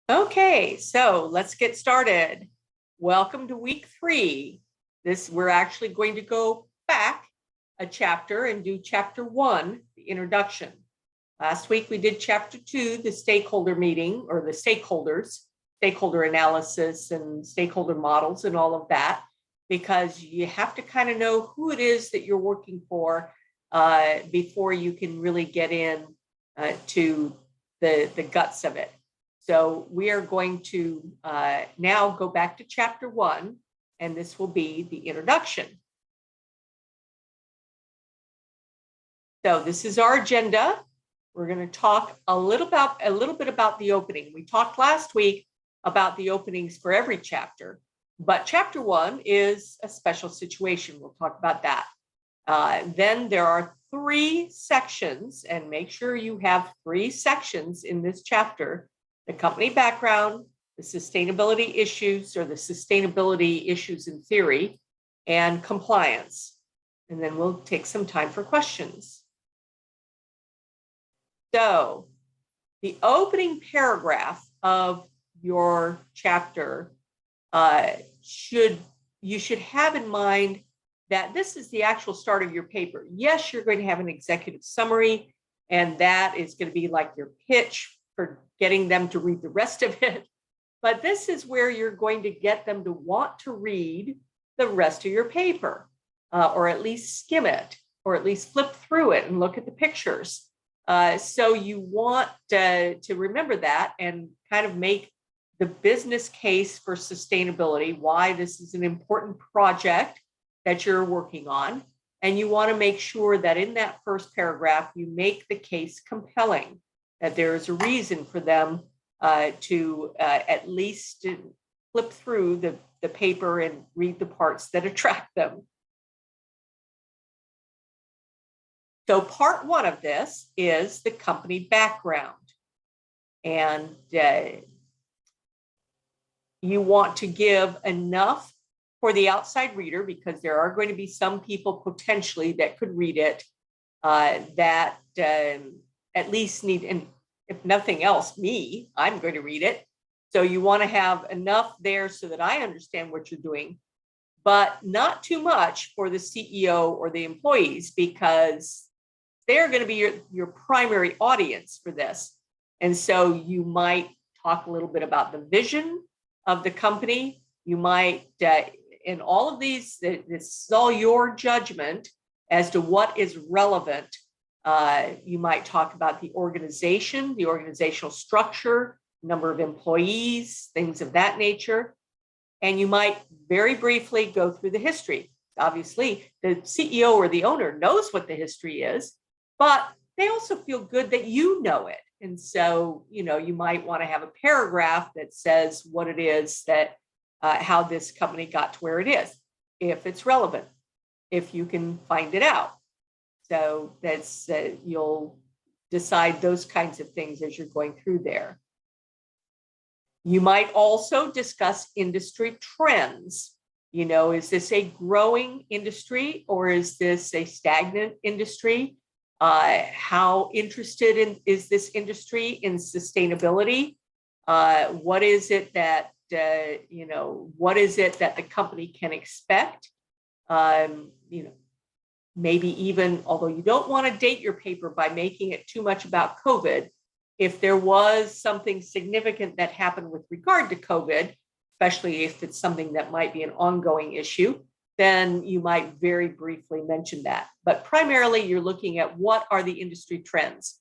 Okay, so let's get started. Welcome to week 3. We're actually going to go back a chapter and do chapter 1, the introduction. Last week we did chapter 2, the stakeholder meeting, or the stakeholder analysis and stakeholder models and all of that, because you have to kind of know who it is that you're working for before you can really get in to the guts of it. So we are going to now go back to chapter 1, and this will be the introduction. So this is our agenda. We're going to talk a little bit about the opening. We talked last week about the openings for every chapter, but chapter 1 is a special situation. We'll talk about that. Then there are 3 sections, and make sure you have 3 sections in this chapter: the company background, the sustainability issues, or the sustainability issues in theory, and compliance. And then we'll take some time for questions. So the opening paragraph of your chapter you should have in mind that this is the actual start of your paper. Yes, you're going to have an executive summary, and that is going to be like your pitch for getting them to read the rest of it. But this is where you're going to get them to want to read the rest of your paper, or at least skim it, or at least flip through it and look at the pictures. So you want to remember that and kind of make the business case for sustainability, why this is an important project that you're working on. And you want to make sure that in that first paragraph, you make the case compelling, that there is a reason for them to at least flip through the paper and read the parts that attract them. So part 1 of this is the company background. And you want to give enough for the outside reader, because there are going to be some people potentially that could read it that at least need, and if nothing else, I'm going to read it. So you want to have enough there so that I understand what you're doing, but not too much for the CEO or the employees, because they're going to be your primary audience for this. And so you might talk a little bit about the vision of the company. You might, in all of these, this is all your judgment as to what is relevant. You might talk about the organization, the organizational structure, number of employees, things of that nature. And you might very briefly go through the history. Obviously, the CEO or the owner knows what the history is, but they also feel good that you know it. And so, you might want to have a paragraph that says what it is that, how this company got to where it is, if it's relevant, if you can find it out. So that's, you'll decide those kinds of things as you're going through there. You might also discuss industry trends. Is this a growing industry, or is this a stagnant industry? How interested is this industry in sustainability? What is it that the company can expect? Maybe even, although you don't want to date your paper by making it too much about COVID, if there was something significant that happened with regard to COVID, especially if it's something that might be an ongoing issue, then you might very briefly mention that. But primarily, you're looking at what are the industry trends.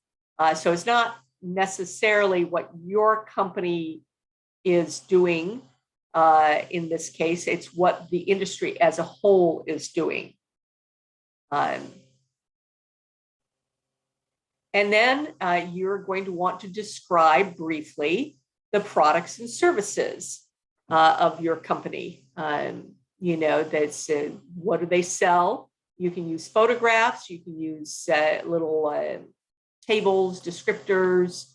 So it's not necessarily what your company is doing in this case, it's what the industry as a whole is doing. And then you're going to want to describe briefly the products and services of your company. That's what do they sell? You can use photographs, you can use little tables, descriptors,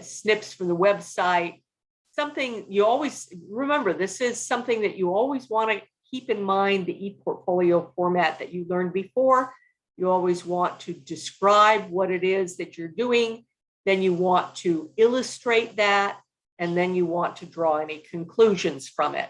snips from the website. Something you always remember, this is something that you always want to keep in mind, the ePortfolio format that you learned before. You always want to describe what it is that you're doing. Then you want to illustrate that and then you want to draw any conclusions from it.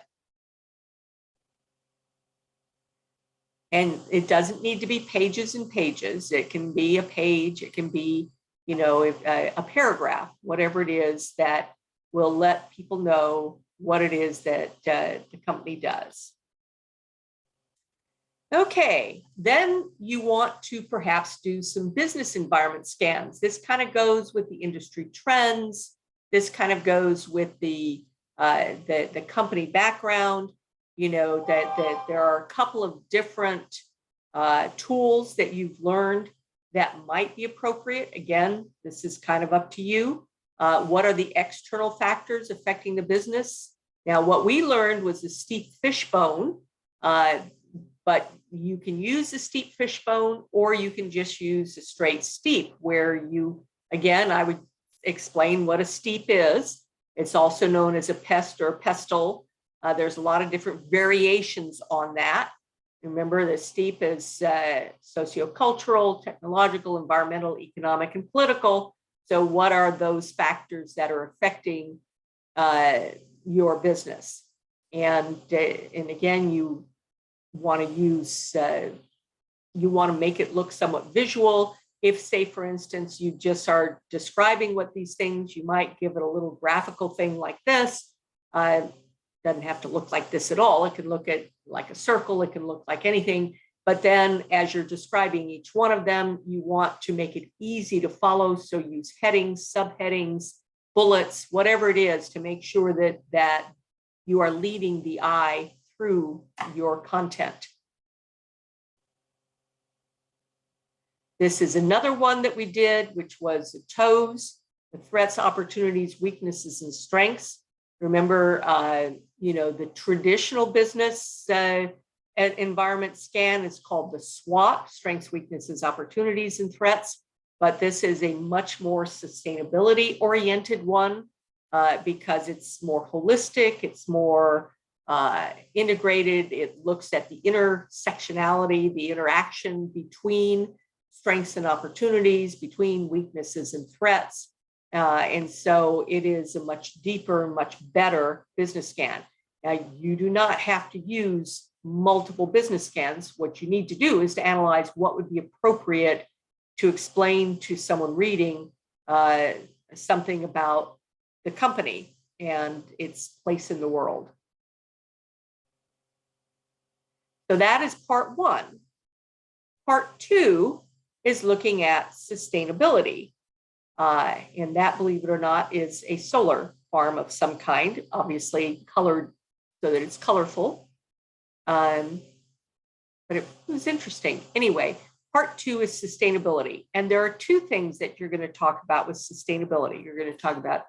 And it doesn't need to be pages and pages. It can be a page, it can be, you know, a paragraph, whatever it is that will let people know what it is that the company does. Okay, then you want to perhaps do some business environment scans. This kind of goes with the industry trends. This kind of goes with the company background. You know, that there are a couple of different tools that you've learned that might be appropriate. Again, this is kind of up to you. What are the external factors affecting the business? Now, what we learned was the steep fishbone, but you can use the steep fishbone, or you can just use a straight steep, where you, again, I would explain what a steep is. It's also known as a pest or a pestle. There's a lot of different variations on that. Remember, the steep is sociocultural, technological, environmental, economic, and political. So what are those factors that are affecting your business? And again, you want to use, you want to make it look somewhat visual. If, say, for instance, you just are describing what these things, you might give it a little graphical thing like this. Doesn't have to look like this at all. It can look at like a circle. It can look like anything. But then as you're describing each one of them, you want to make it easy to follow. So use headings, subheadings, bullets, whatever it is, to make sure that you are leading the eye through your content. This is another one that we did, which was the TOES, the threats, opportunities, weaknesses, and strengths. Remember, you know, the traditional business environment scan is called the SWOT, strengths, weaknesses, opportunities, and threats. But this is a much more sustainability oriented one because it's more holistic, it's more integrated. It looks at the intersectionality, the interaction between strengths and opportunities, between weaknesses and threats. And so it is a much deeper, much better business scan. Now, you do not have to use multiple business scans. What you need to do is to analyze what would be appropriate to explain to someone reading something about the company and its place in the world. So that is part one. Part two is looking at sustainability. And that, believe it or not, is a solar farm of some kind, obviously colored so that it's colorful. But it was interesting. Anyway, part two is sustainability. And there are two things that you're going to talk about with sustainability. You're going to talk about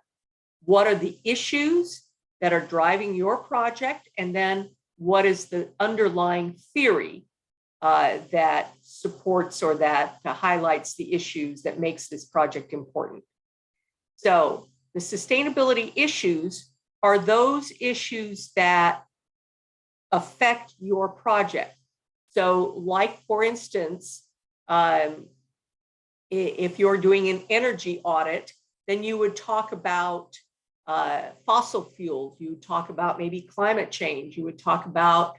what are the issues that are driving your project, and then what is the underlying theory that supports or that highlights the issues that makes this project important. So the sustainability issues are those issues that affect your project. So like, for instance, if you're doing an energy audit, then you would talk about fossil fuels, you would talk about maybe climate change, you would talk about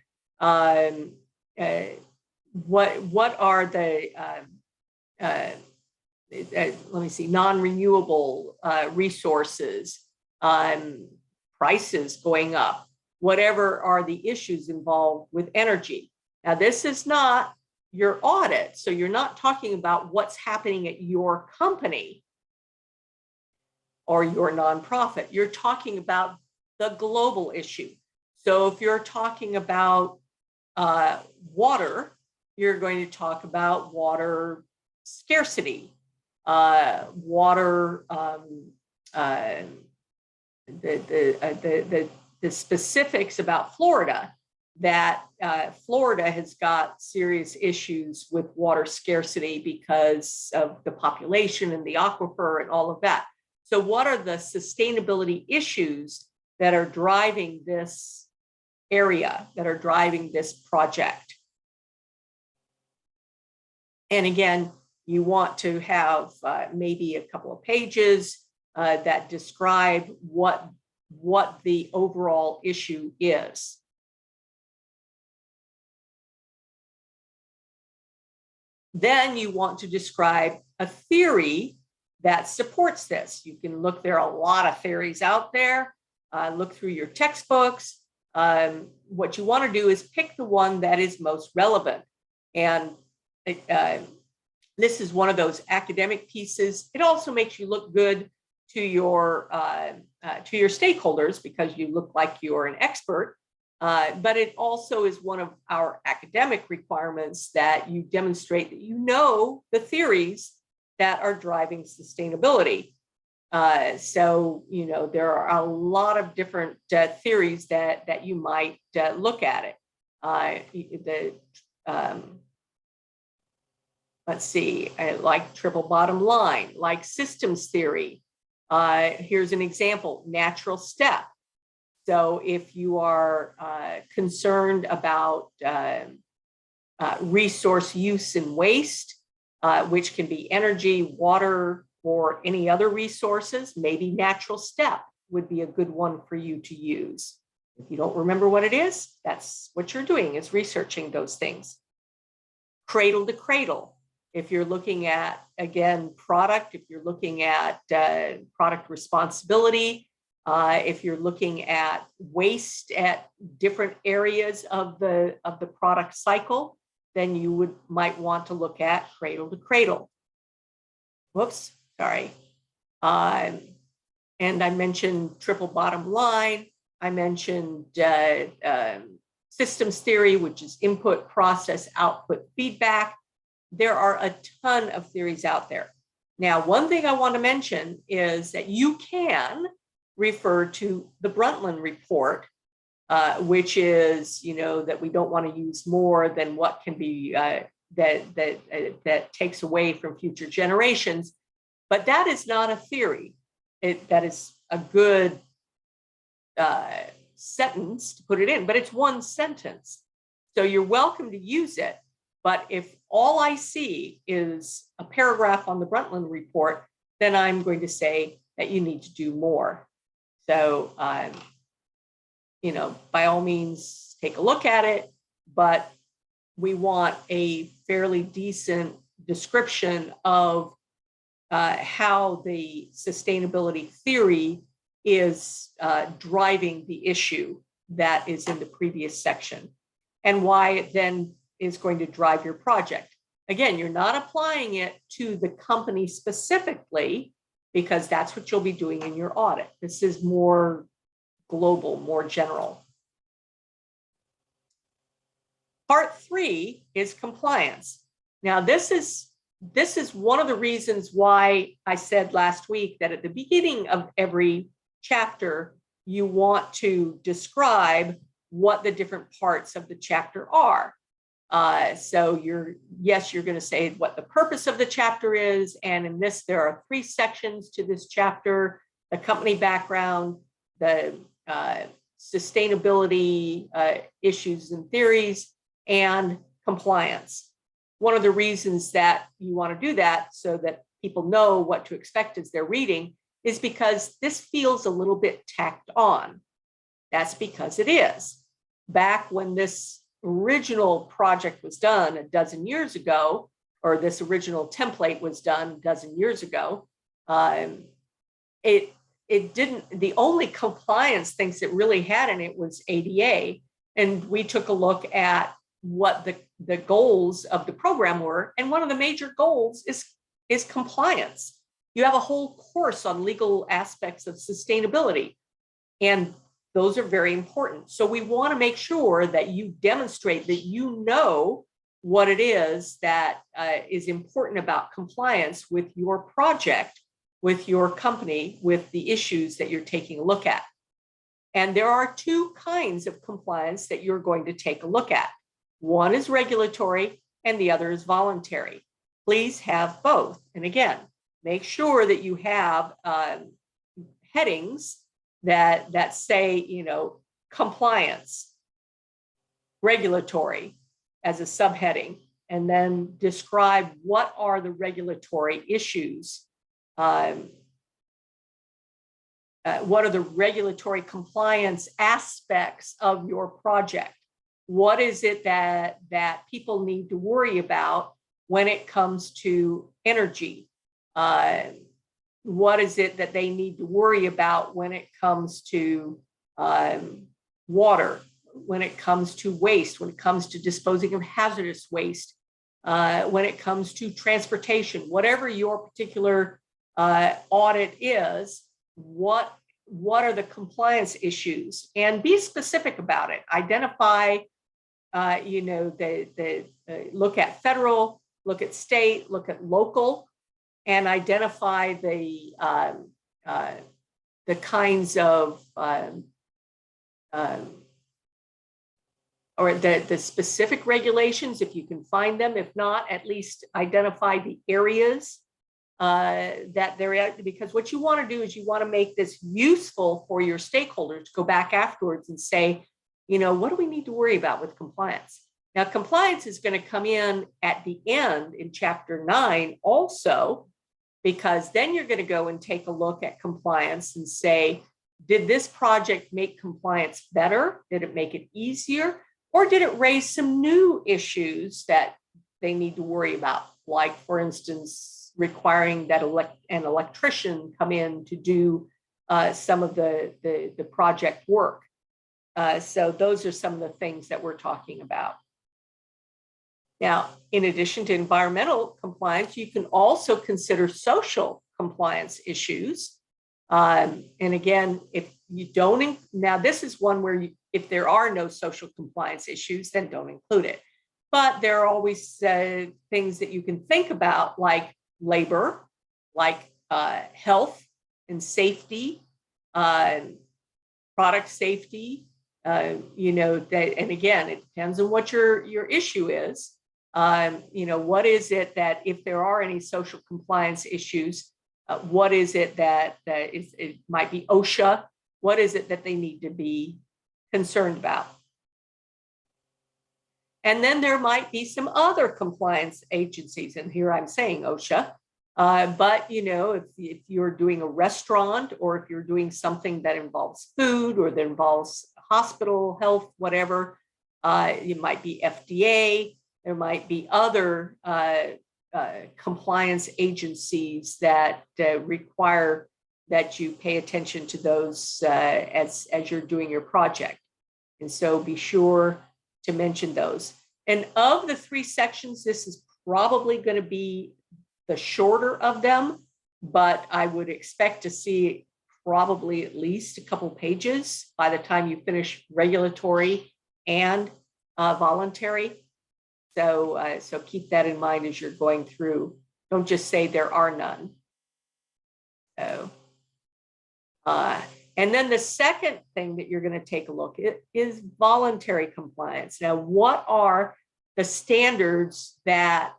what are the let me see, non-renewable resources, prices going up, whatever are the issues involved with energy. Now, this is not your audit, so you're not talking about what's happening at your company or your nonprofit. You're talking about the global issue. So if you're talking about water, you're going to talk about water scarcity, water, the specifics about Florida, that Florida has got serious issues with water scarcity because of the population and the aquifer and all of that. So what are the sustainability issues that are driving this area, that are driving this project? And again, you want to have maybe a couple of pages that describe what what the overall issue is. Then you want to describe a theory that supports this. You can look, there are a lot of theories out there. Look through your textbooks. What you want to do is pick the one that is most relevant. And this is one of those academic pieces. It also makes you look good to your stakeholders because you look like you're an expert. But it also is one of our academic requirements that you demonstrate that you know the theories that are driving sustainability. So, you know, there are a lot of different theories that you might look at it. Let's see, like triple bottom line, like systems theory. Here's an example, natural step. So if you are concerned about resource use and waste, which can be energy, water, or any other resources, maybe natural step would be a good one for you to use. If you don't remember what it is, that's what you're doing, is researching those things. Cradle to cradle. If you're looking at, again, product, if you're looking at product responsibility, if you're looking at waste at different areas of the product cycle, then you might want to look at cradle to cradle. Whoops, sorry. And I mentioned triple bottom line. I mentioned systems theory, which is input, process, output, feedback. There are a ton of theories out there. Now, one thing I want to mention is that you can refer to the Brundtland report, which is, you know, that we don't want to use more than what can be that takes away from future generations. But that is not a theory. That is a good sentence to put it in, but it's one sentence. So you're welcome to use it. But if all I see is a paragraph on the Brundtland report, then I'm going to say that you need to do more. So, you know, by all means, take a look at it, but we want a fairly decent description of how the sustainability theory is driving the issue that is in the previous section, and why it then is going to drive your project. Again, you're not applying it to the company specifically, because that's what you'll be doing in your audit. This is more global, more general. Part 3 is compliance. Now, this is one of the reasons why I said last week that at the beginning of every chapter, you want to describe what the different parts of the chapter are. So you're going to say what the purpose of the chapter is. And in this, there are 3 sections to this chapter: the company background, the sustainability issues and theories, and compliance. One of the reasons that you want to do that, so that people know what to expect as they're reading, is because this feels a little bit tacked on. That's because it is. Back when this original project was done a dozen years ago, or this original template was done a dozen years ago, it didn't, the only compliance things it really had in it was ADA. And we took a look at what the goals of the program were. And one of the major goals is compliance. You have a whole course on legal aspects of sustainability, and those are very important. So we want to make sure that you demonstrate that you know what it is that is important about compliance with your project, with your company, with the issues that you're taking a look at. And there are 2 kinds of compliance that you're going to take a look at. One is regulatory and the other is voluntary. Please have both. And again, make sure that you have headings that say, you know, compliance, regulatory as a subheading, and then describe what are the regulatory issues what are the regulatory compliance aspects of your project? What is it that people need to worry about when it comes to energy? What is it that they need to worry about when it comes to water, when it comes to waste, when it comes to disposing of hazardous waste, when it comes to transportation, whatever your particular audit is, what are the compliance issues? And be specific about it. Identify, look at federal, look at state, look at local, and identify the kinds of or the specific regulations, if you can find them. If not, at least identify the areas that they're at, because what you want to do is you want to make this useful for your stakeholders to go back afterwards and say, what do we need to worry about with compliance? Now, compliance is going to come in at the end in Chapter 9 also, because then you're going to go and take a look at compliance and say, did this project make compliance better? Did it make it easier? Or did it raise some new issues that they need to worry about? Like, for instance, requiring that an electrician come in to do some of the project work. So those are some of the things that we're talking about. Now, in addition to environmental compliance, you can also consider social compliance issues. And again, if you don't, now this is one where if there are no social compliance issues, then don't include it. But there are always things that you can think about, like labor, like health and safety, product safety, and again, it depends on what your issue is. What is it that, if there are any social compliance issues, what is it that it might be OSHA? What is it that they need to be concerned about? And then there might be some other compliance agencies, and here I'm saying OSHA, but if you're doing a restaurant, or if you're doing something that involves food, or that involves hospital, health, whatever, it might be FDA. There might be other compliance agencies that require that you pay attention to those as you're doing your project. And so be sure to mention those. And of the 3 sections, this is probably going to be the shorter of them, but I would expect to see probably at least a couple pages by the time you finish regulatory and voluntary. So keep that in mind as you're going through. Don't just say there are none. So, and then the second thing that you're going to take a look at is voluntary compliance. Now, what are the standards that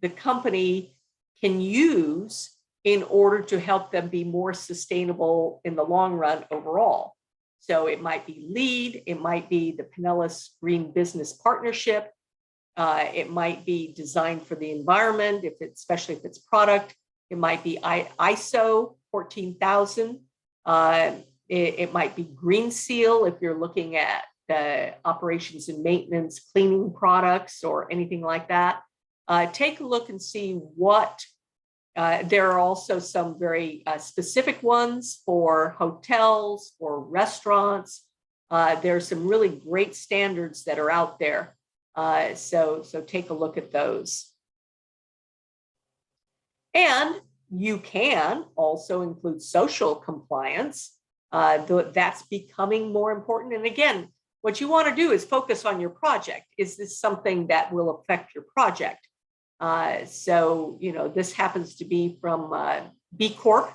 the company can use in order to help them be more sustainable in the long run overall? So it might be LEED, it might be the Pinellas Green Business Partnership, it might be designed for the environment, especially if it's product. It might be ISO 14000. It might be Green Seal if you're looking at operations and maintenance, cleaning products, or anything like that. Take a look and see what. There are also some very specific ones for hotels, for restaurants. There's some really great standards that are out there. So take a look at those. And you can also include social compliance. That's becoming more important. And again, what you want to do is focus on your project. Is this something that will affect your project? This happens to be from B Corp.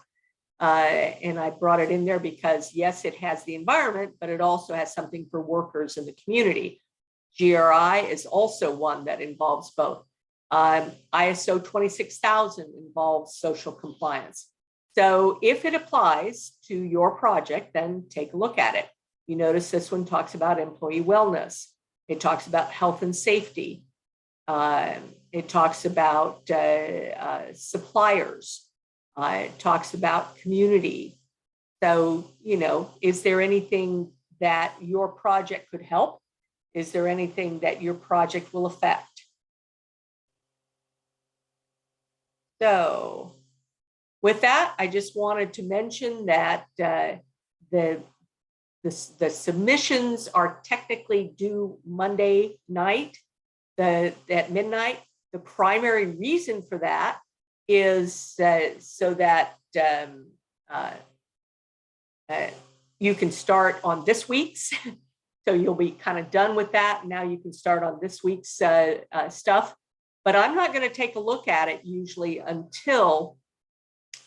And I brought it in there because, yes, it has the environment, but it also has something for workers in the community. GRI is also one that involves both. ISO 26000 involves social compliance. So if it applies to your project, then take a look at it. You notice this one talks about employee wellness. It talks about health and safety. It talks about suppliers. It talks about community. So, is there anything that your project could help? Is there anything that your project will affect? So with that, I just wanted to mention that the submissions are technically due Monday night at midnight. The primary reason for that is so that you can start on this week's. So you'll be kind of done with that. Now you can start on this week's stuff. But I'm not going to take a look at it usually until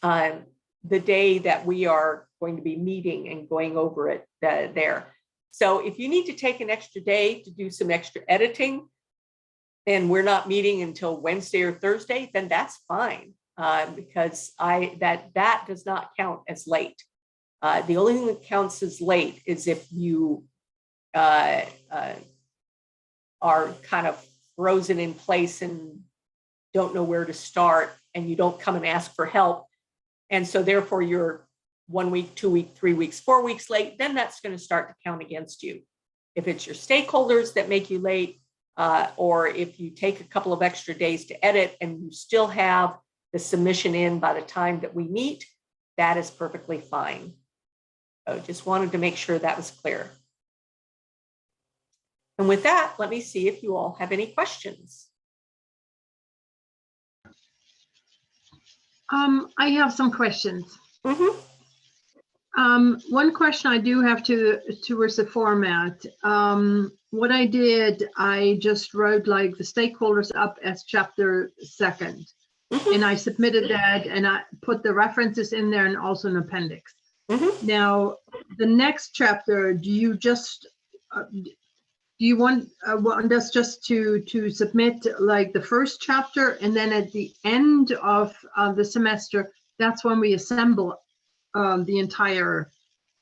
the day that we are going to be meeting and going over it there. So if you need to take an extra day to do some extra editing, and we're not meeting until Wednesday or Thursday, then that's fine, because that does not count as late. The only thing that counts as late is if you are kind of frozen in place and don't know where to start, and you don't come and ask for help. And so therefore you're 1 week, 2 weeks, 3 weeks, 4 weeks late, then that's going to start to count against you. If it's your stakeholders that make you late, or if you take a couple of extra days to edit and you still have the submission in by the time that we meet, that is perfectly fine. So just wanted to make sure that was clear. And with that, let me see if you all have any questions. I have some questions. Mm-hmm. One question I do have towards the format. What I did, I just wrote like the stakeholders up as chapter 2nd, Mm-hmm. and I submitted that, and I put the references in there and also an appendix. Mm-hmm. Now, the next chapter, do you want us just to submit like the first chapter, and then at the end of the semester, that's when we assemble the entire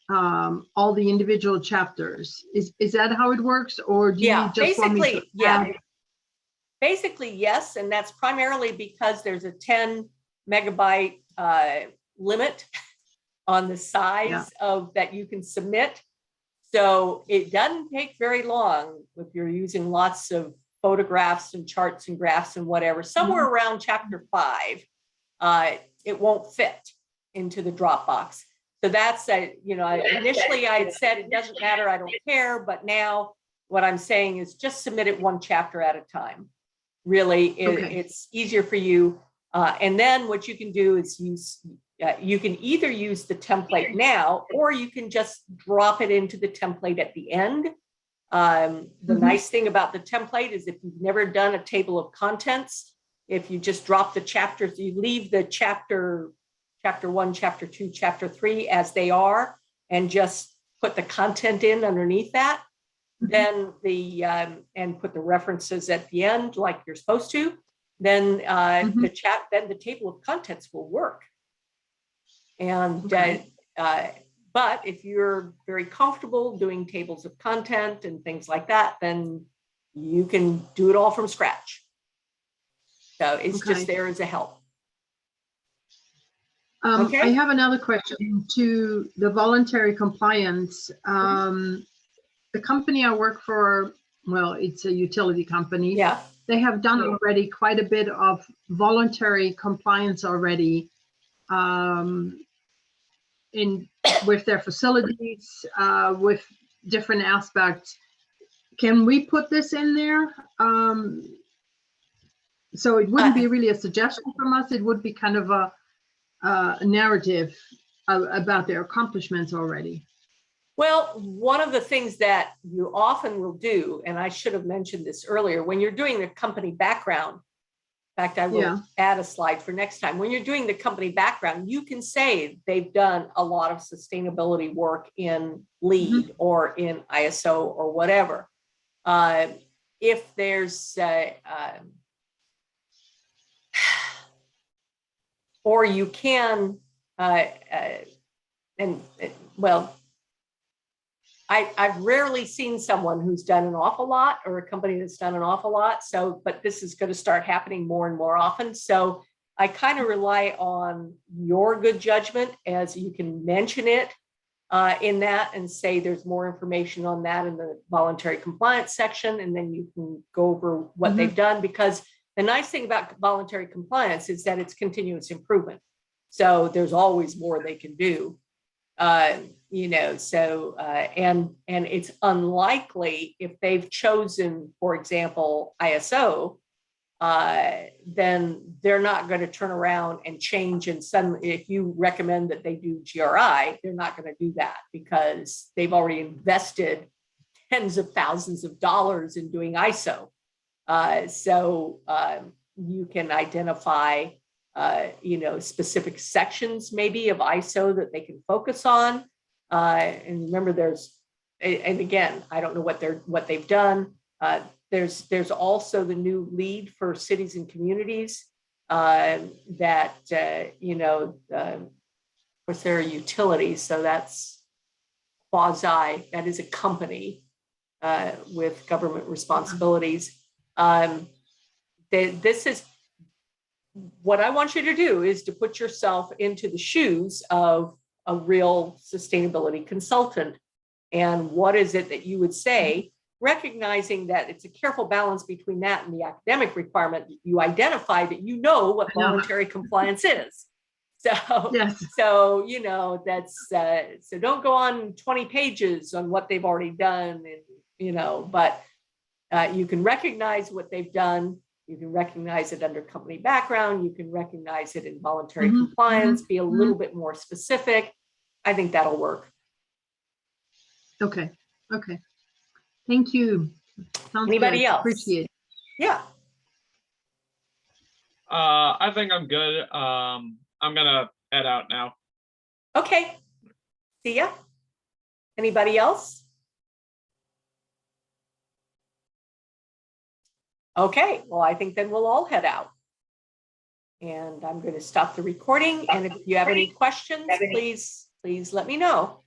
all the individual chapters? Is that how it works, or do you just want me to add? Basically, yes, and that's primarily because there's a 10 megabyte limit on the size of that you can submit. So it doesn't take very long if you're using lots of photographs and charts and graphs and whatever. Somewhere around chapter 5, it won't fit into the Dropbox. So that's initially I had said it doesn't matter, I don't care, but now what I'm saying is just submit it one chapter at a time. Really, it's easier for you. And then what you can do is you can either use the template now, or you can just drop it into the template at the end. The nice thing about the template is if you've never done a table of contents, if you just drop the chapters, you leave the chapter 1, chapter 2, chapter 3 as they are, and just put the content in underneath that. Then and put the references at the end like you're supposed to, then the table of contents will work. And but if you're very comfortable doing tables of content and things like that, then you can do it all from scratch. So it's just there as a help. I have another question to the voluntary compliance. The company I work for, well, it's a utility company. Yeah. They have done already quite a bit of voluntary compliance already with their facilities, with different aspects. Can we put this in there? So it wouldn't be really a suggestion from us. It would be kind of a narrative about their accomplishments already. Well, one of the things that you often will do, and I should have mentioned this earlier, when you're doing the company background, in fact, I will add a slide for next time. When you're doing the company background, you can say they've done a lot of sustainability work in LEED or in ISO or whatever. If there's, or you can, I've rarely seen someone who's done an awful lot, or a company that's done an awful lot. So, but this is going to start happening more and more often. So I kind of rely on your good judgment, as you can mention it in that and say there's more information on that in the voluntary compliance section, and then you can go over what they've done, because the nice thing about voluntary compliance is that it's continuous improvement. So there's always more they can do. You know, so and it's unlikely if they've chosen, for example, ISO, then they're not going to turn around and change. And suddenly, if you recommend that they do GRI, they're not going to do that, because they've already invested tens of thousands of dollars in doing ISO. So you can identify, you know, specific sections maybe of ISO that they can focus on. And remember, there's, and again, I don't know what they've done. There's also the new lead for cities and communities that, you know, of course, they're a utility, so that's quasi, that is a company with government responsibilities. This is what I want you to do, is to put yourself into the shoes of a real sustainability consultant. And what is it that you would say, recognizing that it's a careful balance between that and the academic requirement that you identify, that you know what voluntary compliance is. So, Yes. So, you know, that's, so don't go on 20 pages on what they've already done, and, you know, but you can recognize what they've done. You can recognize it under company background. You can recognize it in voluntary compliance, be a little bit more specific. I think that'll work. Okay. Okay. Thank you. Sounds Anybody good. else? Appreciate it. Yeah. I think I'm good. I'm gonna head out now. Okay. See ya. Anybody else? Okay, well, I think then we'll all head out. And I'm going to stop the recording. And if you have any questions, please let me know.